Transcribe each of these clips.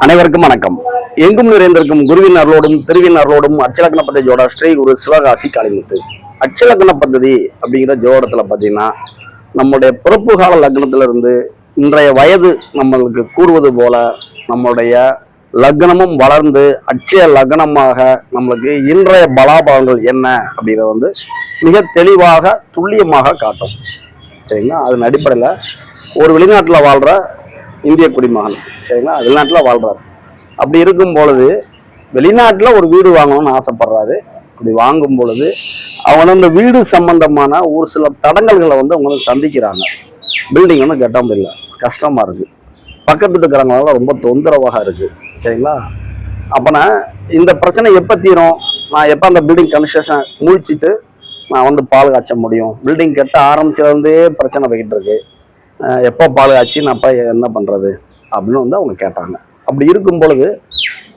அனைவருக்கும் வணக்கம். எங்கும் நிறைந்திருக்கும் குருவின் அருளோடும் திருவின் அருளோடும் அச்சலக்கண பദ്ധதியோட ஸ்ரீ குரு சிவகாசி காளிமுத்து. அச்சலக்கண பദ്ധதி அப்படிங்கிற ஜோடத்துல பார்த்தீங்கன்னா நம்முடைய பிறப்பு கால லக்னத்துல இருந்து இன்றைய வயது நம்மளுக்கு கூறுவது போல நம்முடைய லக்னமும் வளர்ந்து அட்சய லக்னமாக நம்மளுக்கு இன்றைய பலாபலங்கள் என்ன அப்படிங்கிறத மிக தெளிவாக துல்லியமாக காட்டும். சரிங்களா? அதன் அடிப்படையில் ஒரு வெளிநாட்டில் வாழ்கிற இந்திய குடிமகன், சரிங்களா, வெளிநாட்டில் வாழ்றாரு. அப்படி இருக்கும் பொழுது வெளிநாட்டில் ஒரு வீடு வாங்கணும்னு ஆசைப்படுறாரு. அப்படி வாங்கும் பொழுது அவங்க அந்த வீடு சம்பந்தமான ஒரு சில தடங்கல்களை அவங்க சந்திக்கிறாங்க. பில்டிங் கட்ட முடியல, கஷ்டமா இருக்கு, பக்கத்து இருக்கிறவங்களால ரொம்ப தொந்தரவாக இருக்கு. சரிங்களா? அப்பனா இந்த பிரச்சனை எப்போ தீரும்? நான் எப்போ அந்த பில்டிங் கன்ஸ்ட்ரக்ஷன் முடிச்சுட்டு நான் பால் காய்ச்ச முடியும்? பில்டிங் கட்ட ஆரம்பிச்சதுலேருந்தே பிரச்சனை போய்கிட்டு இருக்கு, எப்போ பால் காய்ச்சி நான் அப்போ என்ன பண்ணுறது அப்படின்னு அவங்க கேட்டாங்க. அப்படி இருக்கும் பொழுது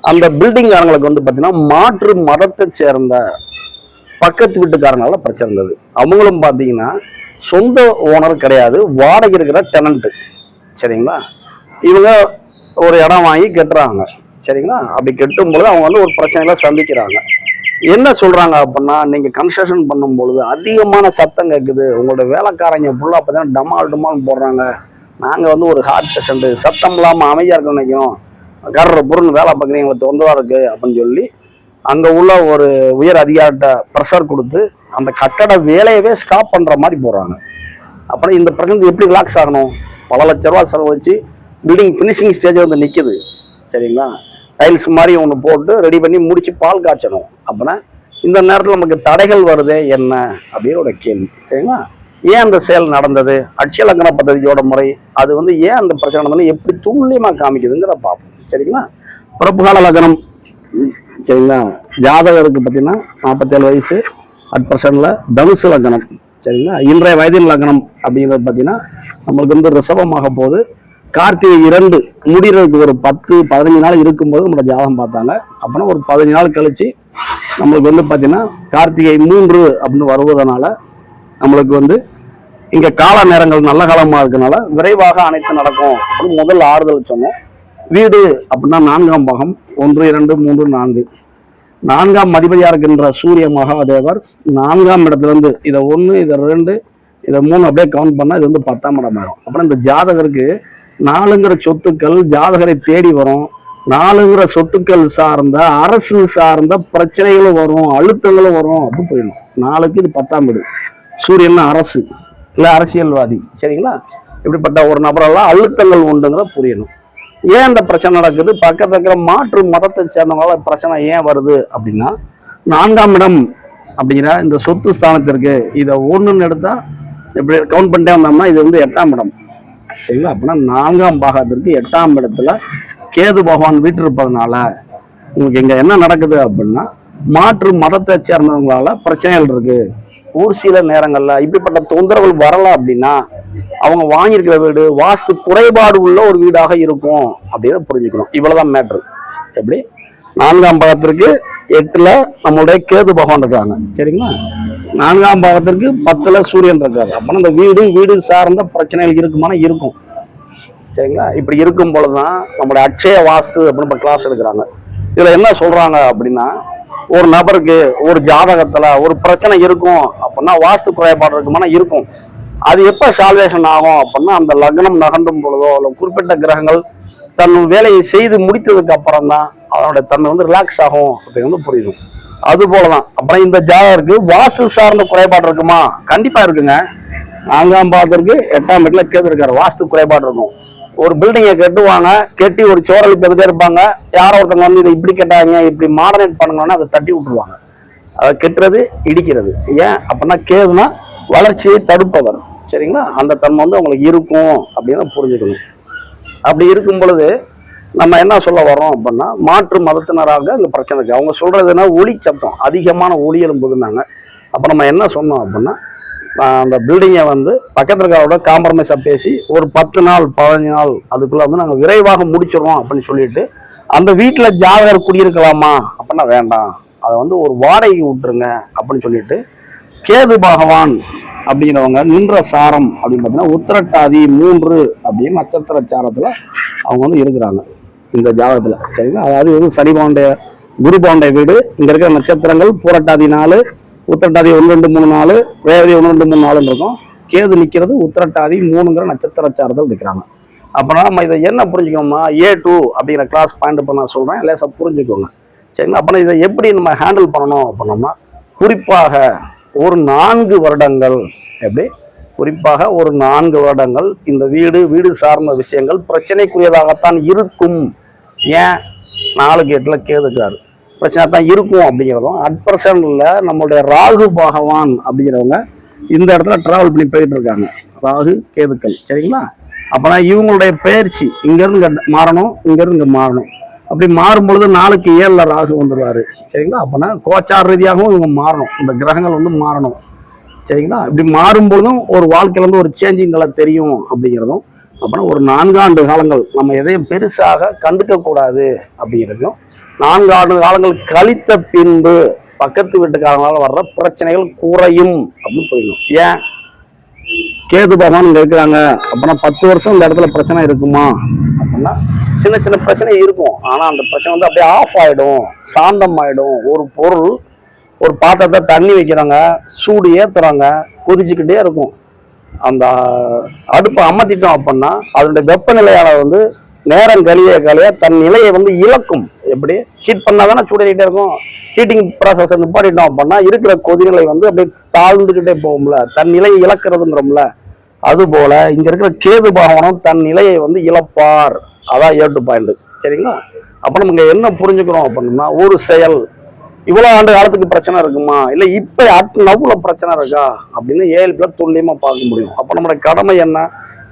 அந்த பில்டிங்காரங்களுக்கு பார்த்தீங்கன்னா மாற்று மதத்தை சேர்ந்த பக்கத்து வீட்டுக்காரங்களால பிரச்சனை இருந்தது. அவங்களும் பார்த்தீங்கன்னா சொந்த ஓனர் கிடையாது, வாடகை இருக்கிற டெனண்ட்டு. சரிங்களா? இவங்க ஒரு இடம் வாங்கி கட்டுறாங்க. சரிங்களா? அப்படி கட்டும் பொழுது அவங்க ஒரு பிரச்சனைகளை சந்திக்கிறாங்க. என்ன சொல்றாங்க அப்படின்னா, நீங்க கன்ஸ்ட்ரக்ஷன் பண்ணும் பொழுது அதிகமான சத்தம் கேட்குது, உங்களோட வேலைக்காரங்க ஃபுல்லா பார்த்தீங்கன்னா டமால் போடுறாங்க, நாங்க ஒரு ஹார்ட் பேஷண்ட், சத்தம் இல்லாம அமைதியா இருக்க நினைக்கிறோம், கர்ற பொருள் வேலை பார்க்குறீங்க தொந்தரவா இருக்கு அப்படின்னு சொல்லி அங்க உள்ள ஒரு உயர் அதிகாரிட்ட ப்ரெஷர் கொடுத்து அந்த கட்டட வேலையவே ஸ்டாப் பண்ற மாதிரி போடுறாங்க. அப்புறம் இந்த பிரச்சனை எப்படி ரிலாக்ஸ் ஆகணும்? பல லட்ச ரூபா செலவழிச்சு பில்டிங் ஃபினிஷிங் ஸ்டேஜ் நிற்குது. சரிங்களா? டைல்ஸ் மாதிரி ஒன்று போட்டு ரெடி பண்ணி முடிச்சு பால் காய்ச்சணும். அப்படின்னா இந்த நேரத்தில் நமக்கு தடைகள் வருது என்ன அப்படின்னு ஒரு கேள்வி. சரிங்களா? ஏன் அந்த செயல் நடந்தது, அட்சய லக்ன பദ്ധதியோட முறை அது ஏன் அந்த பிரச்சனை நடந்தது எப்படி துல்லியமாக காமிக்குதுங்கிற பார்ப்போம். சரிங்களா? பிறப்புகால லக்னம். சரிங்களா? ஜாதகருக்கு பார்த்தீங்கன்னா 47 வயசு அட் பர்சன்ட்ல தனுசு லக்னம். சரிங்களா? இன்றைய வயதின் லக்னம் அப்படிங்கிறது பார்த்தீங்கன்னா நம்மளுக்கு ரிஷபமாக போகுது. கார்த்திகை 2 முடிகிறதுக்கு ஒரு 10-15 நாள் இருக்கும்போது நம்மளோட ஜாதகம் பார்த்தாங்க. அப்படின்னா ஒரு 15 நாள் கழிச்சு நம்மளுக்கு பார்த்தீங்கன்னா கார்த்திகை 3 அப்படின்னு வருவதனால நம்மளுக்கு இங்க கால நேரங்கள் நல்ல காலமா இருக்கனால விரைவாக அனைத்து நடக்கும் அப்படின்னு முதல் ஆறுதல் சொன்னோம். வீடு அப்படின்னா 4ஆம் பாகம் 1, 2, 3, 4 4ஆம் அதிபதியா இருக்கின்ற சூரிய மகாதேவர் 4ஆம் இடத்துல இருந்து இதை 1, இதை 2, இதை 3 அப்படியே கவுண்ட் பண்ணா இது 10ஆம் இடம் ஆகும். அப்புறம் இந்த ஜாதகருக்கு 4ங்கிற சொத்துக்கள் ஜாதகரை தேடி வரும். 4ங்கிற சொத்துக்கள் சார்ந்த அரசு சார்ந்த பிரச்சனைகளும் வரும், அழுத்தங்களும் வரும். அப்படி போயிடும். 4க்கு இது 10ஆம் வீடு. சூரியன் அரசு இல்ல அரசியல்வாதி. சரிங்களா? இப்படிப்பட்ட ஒரு நபரெல்லாம் அழுத்தங்கள் உண்டுங்கிற புரியணும். ஏன் இந்த பிரச்சனை நடக்குது, பக்கத்துல இருக்கிற மாற்று மதத்தை சேர்ந்தவங்களால பிரச்சனை ஏன் வருது அப்படின்னா 4ஆம் இடம் அப்படிங்கிற இந்த சொத்து ஸ்தானத்திற்கு இதை 1ன்னு எடுத்தா இப்படி கவுண்ட் பண்ணிட்டே வந்தோம்னா இது 8ஆம் இடம். சரிங்களா? அப்படின்னா 4ஆம் பாகத்திற்கு 8ஆம் இடத்துல கேது பகவான் வீட்டு இருப்பதனால உங்களுக்கு இங்க என்ன நடக்குது அப்படின்னா மாற்று மதத்தை சேர்ந்தவங்களால பிரச்சனைகள் இருக்கு. ஒரு சில நேரங்கள்ல இப்படிப்பட்ட தொந்தரவுகள் வரல அப்படின்னா அவங்க வாங்கியிருக்கிற வீடு வாஸ்து குறைபாடு உள்ள ஒரு வீடாக இருக்கும் அப்படின்னு புரிஞ்சுக்கணும். இவ்வளவுதான் மேட்ரு. எப்படி 4ஆம் பாகத்திற்கு 8ல நம்மளுடைய கேது பகவான் இருக்காங்க. சரிங்களா? 4ஆம் பாகத்திற்கு 10ல சூரியன் இருக்காரு. அப்பனா இந்த வீடு சார்ந்த பிரச்சனைகள் இருக்குமானா இருக்கும். சரிங்களா? இப்படி இருக்கும் பொழுதுதான் நம்மளுடைய அட்சய வாஸ்து அப்படின்னு கிளாஸ் எடுக்கிறாங்க. இதுல என்ன சொல்றாங்க அப்படின்னா, ஒரு நபருக்கு ஒரு ஜாதகத்துல ஒரு பிரச்சனை இருக்கும் அப்படின்னா வாஸ்து குறைபாடு இருக்குமானா இருக்கும். அது எப்ப சால்வேஷன் ஆகும் அப்படின்னா அந்த லக்னம் நகண்டும் பொழுதோ அல்ல குறிப்பிட்ட கிரகங்கள் தன் வேலையை செய்து முடித்ததுக்கு அப்புறம் தான் அதனுடைய தன்மை ரிலாக்ஸ் ஆகும் அப்படின்னு புரியும். அது போலதான் அப்புறம் இந்த ஜாதகருக்கு வாஸ்து சார்ந்த குறைபாடு இருக்குமா? கண்டிப்பா இருக்குங்க. 4ஆம் பாகத்திற்கு 8ஆம் வீட்டுல கேது இருக்காரு, வாஸ்து குறைபாடு இருக்கும். ஒரு பில்டிங்கை கட்டுவாங்க, கட்டி ஒரு சோரல் பெருதே இருப்பாங்க, யாரோ ஒருத்தவங்க இதை இப்படி கட்டாங்க இப்படி மாடர்னேட் பண்ணுங்கன்னா அதை தட்டி விட்டுருவாங்க. அதை கெட்டுறது இடிக்கிறது. ஏன் அப்படின்னா கேதுனா வளர்ச்சியை தடுப்பவர். சரிங்களா? அந்த தன்மை அவங்களுக்கு இருக்கும் அப்படின்னு புரிஞ்சுக்கணும். அப்படி இருக்கும் பொழுது நம்ம என்ன சொல்ல வரோம் அப்படின்னா மாற்று மதத்தினராக இந்த பிரச்சனை இருக்கு. அவங்க சொல்றதுன்னா ஒளி சத்தம் அதிகமான ஒளி எழும்புதுன்னாங்க. அப்ப நம்ம என்ன சொன்னோம் அப்படின்னா அந்த பில்டிங்கை பக்கத்துல இருக்கிறோட காம்ப்ரமைஸா பேசி ஒரு 10 நாள் 15 நாள் அதுக்குள்ள நாங்கள் விரைவாக முடிச்சிடுறோம் அப்படின்னு சொல்லிட்டு அந்த வீட்டுல ஜாதகர் குடியிருக்கலாமா அப்படின்னா வேண்டாம், அதை ஒரு வாடகைக்கு விட்டுருங்க அப்படின்னு சொல்லிட்டு கேது பகவான் அப்படிங்கிறவங்க நின்ற சாரம் அப்படின்னு பார்த்தீங்கன்னா உத்திரட்டாதி 3 அப்படின்னு நட்சத்திர சாரத்துல அவங்க இருக்கிறாங்க. இந்த ஜாதகத்துல. சரிங்களா? அதாவது இது சனி பகவானுடைய குரு பகவானுடைய வீடு. இங்க இருக்கிற நட்சத்திரங்கள் பூரட்டாதி 4, உத்திரட்டாதி 1 2 3 4, ரேவதி 1 2 3 4 இருக்கும். கேது நிக்கிறது உத்திரட்டாதி 3ங்கிற நட்சத்திர சாரத்தில் நிற்கிறாங்க. அப்பனா நம்ம இதை என்ன புரிஞ்சுக்கணுமா, A2 அப்படிங்கிற கிளாஸ் பாயிண்ட் இப்போ நான் சொல்றேன், லேசா புரிஞ்சுக்கோங்க. சரிங்களா? அப்பனா இதை எப்படி நம்ம ஹேண்டில் பண்ணணும் அப்படின்னோம்னா, குறிப்பாக ஒரு 4 வருடங்கள், எப்படி குறிப்பாக ஒரு 4 வருடங்கள் இந்த வீடு சார்ந்த விஷயங்கள் பிரச்சனைக்குரியதாகத்தான் இருக்கும். ஏன் 4க்கு 8ல கேதுக்காரு பிரச்சனை தான் இருக்கும் அப்படிங்கிறதும், அட்பர்சன்ட்ல நம்மளுடைய ராகு பகவான் அப்படிங்கிறவங்க இந்த இடத்துல டிராவல் பண்ணி போயிட்டு இருக்காங்க, ராகு கேதுக்கள். சரிங்களா? அப்பனா இவங்களுடைய பயிற்சி இங்கிருந்து மாறணும், இங்கிருந்து இங்க மாறணும். அப்படி மாறும் பொழுது 4க்கு 7ல ராகு வந்துடுவாரு. சரிங்களா? அப்பனா கோச்சார ரீதியாகவும் இவங்க மாறணும், இந்த கிரகங்கள் வந்து மாறணும். சரிங்களா? இப்படி மாறும் பொழுதும் ஒரு வாழ்க்கையில வந்து ஒரு சேஞ்சிங்களை தெரியும் அப்படிங்கிறதும், அப்புறம் ஒரு 4 ஆண்டு காலங்கள் நம்ம எதையும் பெருசாக கண்டுக்க கூடாது அப்படிங்கிறதும், 4 ஆண்டு காலங்கள் கழித்த பின்பு பக்கத்து வீட்டுக்காரங்களால வர்ற பிரச்சனைகள் குறையும் அப்படின்னு போயிடும். ஏன் கேது பகவான் இங்க இருக்கிறாங்க அப்படின்னா 10 வருஷம் இந்த இடத்துல பிரச்சனை இருக்குமா அப்படின்னா சின்ன சின்ன பிரச்சனை இருக்கும். ஆனா அந்த பிரச்சனை வந்து அப்படியே ஆஃப் ஆயிடும், சாந்தம் ஆயிடும். ஒரு பொருள், ஒரு பாத்திரத்தை தண்ணி வைக்கிறாங்க, சூடு ஏத்துறாங்க, கொதிச்சுக்கிட்டே இருக்கும். அந்த அடுப்பை அமர்த்திட்டோம் அப்படின்னா அதனுடைய வெப்பநிலையால வந்து நேரம் கழிய தன் நிலையை வந்து இழக்கும். எப்படி ஹீட் பண்ணாதானே சூடேறிக்கிட்டே இருக்கும். ஹீட்டிங் ப்ராசஸ் நிப்பாட்டிட்டோம் அப்படின்னா இருக்கிற கொதிநிலை வந்து அப்படியே தாழ்ந்துகிட்டே போகும்ல, தன் நிலையை இழக்கிறதுங்கிறோம்ல. அது போல இங்க இருக்கிற கேது பகவானும் தன் நிலையை வந்து இழப்பார். அதான் A2 பாயிண்ட். சரிங்களா? அப்ப நம்ம என்ன புரிஞ்சுக்கிறோம் அப்படின்னா, ஒரு செயல் இவ்வளவு ஆண்டு காலத்துக்கு பிரச்சனை இருக்குமா, இல்ல இப்ப நவுல பிரச்சனை இருக்கா அப்படின்னு 7 பேர் துல்லியமா பார்க்க முடியும். அப்ப நம்மளோட கடமை என்ன,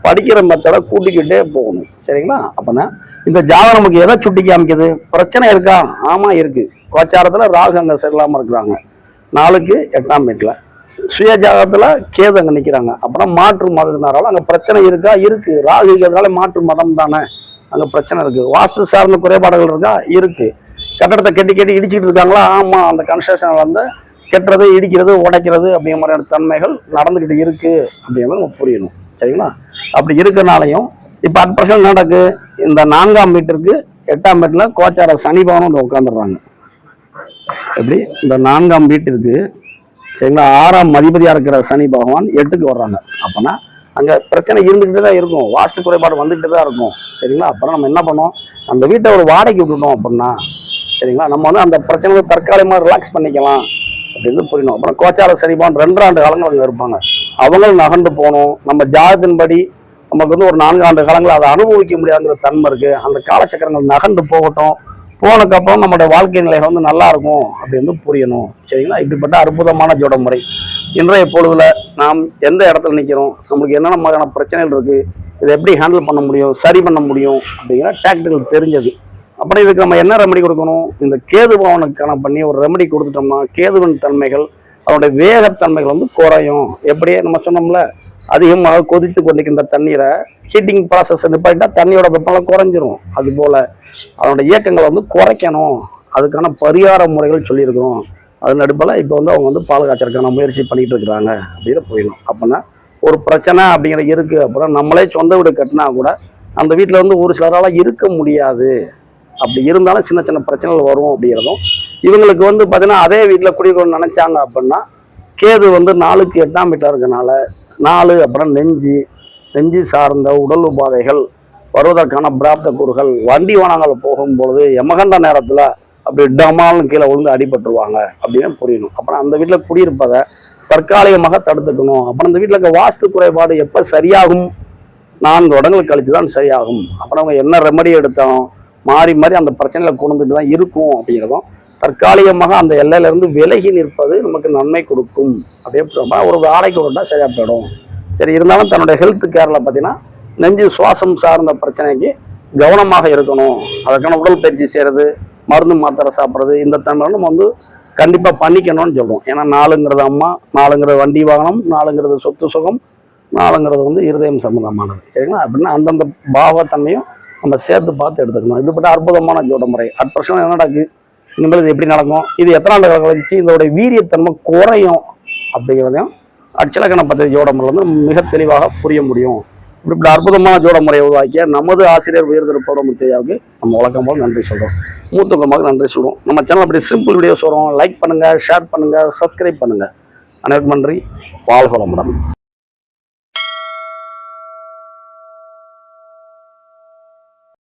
படிக்கிற மெத்தடை கூட்டிக்கிட்டே போகணும். சரிங்களா? அப்பனா இந்த ஜாதகம் நமக்கு எதை சுட்டி காமிக்குது, பிரச்சனை இருக்கா? ஆமா இருக்கு. கோச்சாரத்துல ராகு அங்க செல்லாம இருக்கிறாங்க, 4க்கு 8ஆம் வீட்டுல. சுய ஜாதகத்துல கேது அங்க நிக்கிறாங்க. அப்புறம் மாற்று மதத்தினால அங்க பிரச்சனை இருக்கா? இருக்கு. ராகு இருக்கிறதுனால மாற்று மதம் தானே, அங்க பிரச்சனை இருக்கு. வாஸ்து சார்ந்த குறைபாடுகள் இருக்கா? இருக்கு. கட்டடத்தை கட்டி இடிச்சுட்டு இருக்காங்களா? ஆமா. அந்த கன்ஸ்ட்ரக்ஷன் வந்து கெட்டுறது, இடிக்கிறது, உடைக்கிறது அப்படிங்கிற மாதிரியான தன்மைகள் நடந்துகிட்டு இருக்கு அப்படிங்கிறது நம்ம புரியணும். சரிங்களா? அப்படி இருக்கிறனாலையும் இப்ப அட்பர்சன்ட் நடக்கு, இந்த 4ஆம் வீட்டிற்கு 8ஆம் வீட்டுல கோச்சார சனி பகவான் வந்து உட்காந்துடுறாங்க. எப்படி இந்த 4ஆம் வீட்டிற்கு, சரிங்களா, 6ஆம் அதிபதியா இருக்கிற சனி பகவான் 8க்கு வர்றாங்க. அப்பனா அங்க பிரச்சனை இருந்துகிட்டு தான் இருக்கும், வாஸ்து குறைபாடு வந்துகிட்டு தான் இருக்கும். சரிங்களா? அப்புறம் நம்ம என்ன பண்ணோம், அந்த வீட்டை ஒரு வாடகைக்கு விட்டுட்டோம் அப்படின்னா, சரிங்களா, நம்ம வந்து அந்த பிரச்சனை தற்காலிகமா ரிலாக்ஸ் பண்ணிக்கலாம் அப்படின்னு புரியணும். அப்புறம் கோச்சார சனி பகவான் 2 ஆண்டு காலங்கள் அங்க இருப்பாங்க, அவங்களும் நகர்ந்து போகணும். நம்ம ஜாதத்தின்படி நமக்கு வந்து ஒரு 4 ஆண்டு காலங்கள் அதை அனுபவிக்க முடியாதுங்கிற தன்மை இருக்கு. அந்த காலச்சக்கரங்கள் நகர்ந்து போகட்டும், போனதுக்கப்புறம் நம்மளுடைய வாழ்க்கை நிலை வந்து நல்லா இருக்கும் அப்படின்னு புரியணும். சரிங்களா? இப்படிப்பட்ட அற்புதமான ஜோட முறை இன்றைய பொழுதுல நாம் எந்த இடத்துல நிற்கிறோம், நம்மளுக்கு என்னென்ன மாதிரியான பிரச்சனைகள் இருக்கு, இதை எப்படி ஹேண்டில் பண்ண முடியும், சரி பண்ண முடியும் அப்படிங்கிற டாக்டிக்கல் தெரிஞ்சது. அப்புறம் இதுக்கு நம்ம என்ன ரெமடி கொடுக்கணும், இந்த கேது பவனுக்கான பண்ணி ஒரு ரெமடி கொடுத்துட்டோம்னா கேதுவின் தன்மைகள், அதனுடைய வேகத்தன்மைகள் வந்து குறையும். எப்படியே நம்ம சொன்னோம்ல, அதிகமாக கொதித்து கொண்டிருக்கின்ற தண்ணீரை ஹீட்டிங் ப்ராசஸ் நிப்பாட்டா தண்ணியோட வெப்பம் குறைஞ்சிரும். அது போல அதனுடைய இயக்கங்களை வந்து குறைக்கணும். அதுக்கான பரிகார முறைகள் சொல்லியிருக்கிறோம். அதன் அடிப்படையில் இப்போ வந்து அவங்க வந்து பால் காய்ச்சறதுக்கான முயற்சி பண்ணிட்டு இருக்கிறாங்க அப்படின்னு போயிடும். அப்படின்னா ஒரு பிரச்சனை அப்படிங்கிற இருக்கு, அப்புறம் நம்மளே சொந்த வீடு கட்டினா கூட அந்த வீட்டில் வந்து ஒரு சிலரால் இருக்க முடியாது. அப்படி இருந்தாலும் சின்ன சின்ன பிரச்சனைகள் வரும் அப்படிங்கிறதும், இவங்களுக்கு வந்து பார்த்தீங்கன்னா அதே வீட்டில் குடிக்கணும்னு நினைச்சாங்க அப்படின்னா கேது வந்து 4க்கு 8ஆம் வீட்டில் இருக்கனால 4 அப்புறம் நெஞ்சு சார்ந்த உடல் உபாதைகள் வருவதற்கான பிராப்த கூறுகள், வண்டி வாகனங்கள் போகும்பொழுது யமகண்ட நேரத்தில் அப்படி டமால்னு கீழே விழுந்து அடிபட்டுருவாங்க அப்படின்னு புரியணும். அப்புறம் அந்த வீட்டில் குடியிருப்பதை தற்காலிகமாக தடுத்துக்கணும். அப்புறம் அந்த வீட்டில் இருக்க வாஸ்து குறைபாடு எப்போ சரியாகும், 4 வருடங்கள் கழித்து தான் சரியாகும். அப்புறம் அவங்க என்ன ரெமடி எடுத்தாலும் மாறி மாறி அந்த பிரச்சனைகளை கொண்டுட்டு தான் இருக்கும் அப்படிங்கிறதும், தற்காலிகமாக அந்த எல்லையிலிருந்து விலகி நிற்பது நமக்கு நன்மை கொடுக்கும். அப்படியே ஒரு வாடகைக்கு விட்டா சரியா போயிடும். சரி, இருந்தாலும் தன்னுடைய ஹெல்த் கேரில் பார்த்தீங்கன்னா நெஞ்சு சுவாசம் சார்ந்த பிரச்சனைக்கு கவனமாக இருக்கணும். அதற்கான உடல் பயிற்சி செய்கிறது, மருந்து மாத்திரை சாப்பிட்றது, இந்த தன்மை நம்ம வந்து கண்டிப்பாக பண்ணிக்கணும்னு சொல்லுவோம். ஏன்னா 4ங்கிறது அம்மா, 4ங்கிறது வண்டி வாகனம், 4ங்கிறது சொத்து சுகம், 4ங்கிறது வந்து இருதயம் சம்பந்தமானது. சரிங்களா? அப்படின்னா அந்தந்த பாவத்தன்மையும் நம்ம சேர்த்து பார்த்து எடுத்துக்கணும். இப்படிப்பட்ட அற்புதமான ஜோட முறை. அட்பர்சன்ட் என்ன நடக்கு, இனிமேல் இது எப்படி நடக்கும், இது எத்தனை ஆண்டு கழிச்சு இதோடைய வீரியத்தன்மை குறையும் அப்படிங்கிறதையும் அட்சலக்கண பദ്ധதி ஜோட முறை வந்து மிக தெளிவாக புரிய முடியும். இப்படி அற்புதமான ஜோட முறையை உருவாக்கிய நமது ஆசிரியர் உயர்திரு பௌரமுத்தையாவுக்கு நம்ம வழக்கம் போல் நன்றி சொல்கிறோம். மூத்தகமாக நன்றி சொல்கிறோம். நம்ம சேனல் அப்படி சிம்பிள் வீடியோஸ் வரும். லைக் பண்ணுங்கள், ஷேர் பண்ணுங்கள், சப்ஸ்கிரைப் பண்ணுங்கள். அனைவருக்கும் நன்றி. வாழ்க வளமுடன்.